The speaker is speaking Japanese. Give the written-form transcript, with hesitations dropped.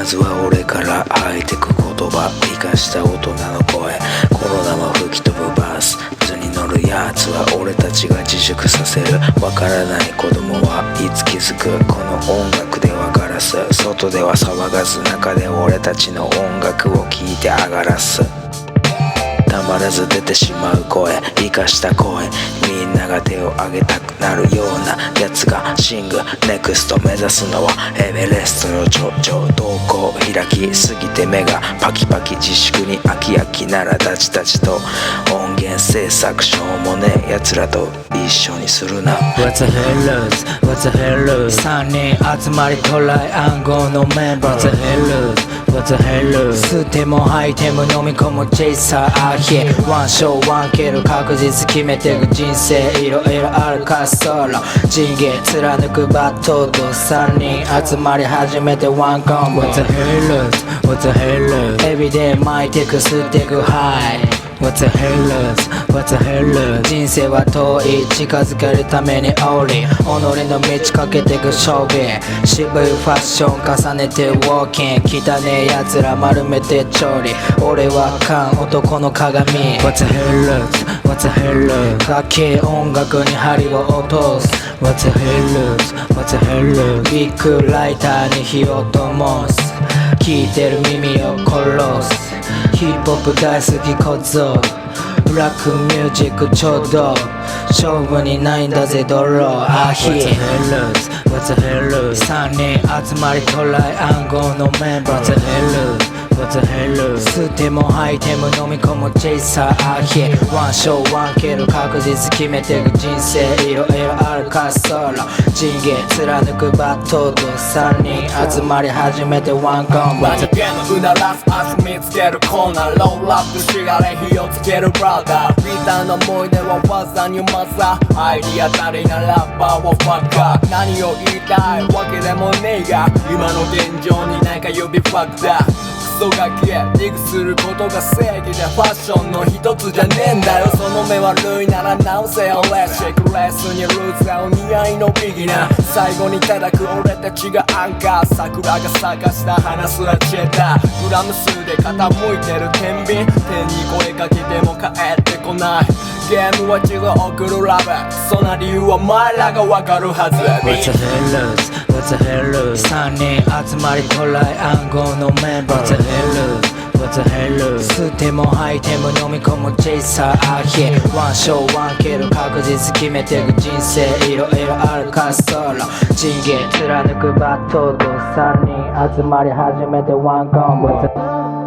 ずは俺から吐いてく言葉、生かした大人の声、コロナも吹き飛ぶバス、図に乗るやつは俺たちが自粛させる。わからない子供はいつ気づく、この音楽ではガラス、外では騒がず、中で俺たちの音楽を聴いて上がらす。たまらず出てしまう声、生かした声、みんなが手を挙げたくなるようなやつがシングネクスト、目指すのはエベレストの頂上。瞳孔開きすぎて目がパキパキ、自粛に飽き飽きならたちたちと音源制作、しょうもねえやつらと一緒にするな。 What's a hellos, what's a hellos 3人集まりトライ暗号のメンバー What's a hellos, what's a hellos 吸っても吐いても飲み込むチェイサーアヒワンショーワンケル、確実決めてく人生、いろいろあるからソロ人芸貫くバトル、3人集まり始めてワンコンボ What's a hellos, what's a hellos エビで巻いてく吸ってくハイWhat's a hellos, what's a hellos 人生は遠い、近づけるためにオーリー己の道かけてく勝負、渋いファッション重ねてウォーキング、汚ねえやつら丸めて調理、俺は缶男の鏡 What's a hellos, what's a hellos 楽器音楽に針を落とす What's a hellos, what's a hellos ビッグライターに火を灯す、聞いてる耳を殺す、ヒップホップ大好き小僧、ブラックミュージックちょうど勝負にないんだぜドローアヒ What's a hellos, what's a hellos 3人集まりトライ暗号のメンバー What's a hellos, what's a hellos 吸っても吐いても飲み込むチェイサーアヒワンショーワンケル、確実決めてく人生、いろいろあるからソロ人芸貫くバトル、3人集まり始めてワンコンボゲームうならす足見つけるコーナー、ローラップしがれ火をつけるブラザー、リーダーの思い出は技にまさ、アイディア足りなラッパーはファッカー、何を言いたいわけでもねえが、今の現状になんか呼びファクター、クソガキへディグすることが正義でファッションの一つじゃねえんだよ、その目悪いなら直せよレッシェイクレースにルーツお似合いのビギナー、最後に叩く俺たちがアンカー、桜が咲かした花すらチェダー、グラム数で傾いてる天秤、天に声かけても帰ってこない、ゲームは地図送るラブ、その理由はお前らがわかるはず What's a hellos, what's a hellos 3人集まりトライ暗号のメンバー What's a hellos, what's a hellos 吸っても吐いても飲み込むチェイサーアヒワンショーワンケル、確実決めてく人生、いろいろあるからソロ人芸貫くバトル、3人集まり始めてワンコンボ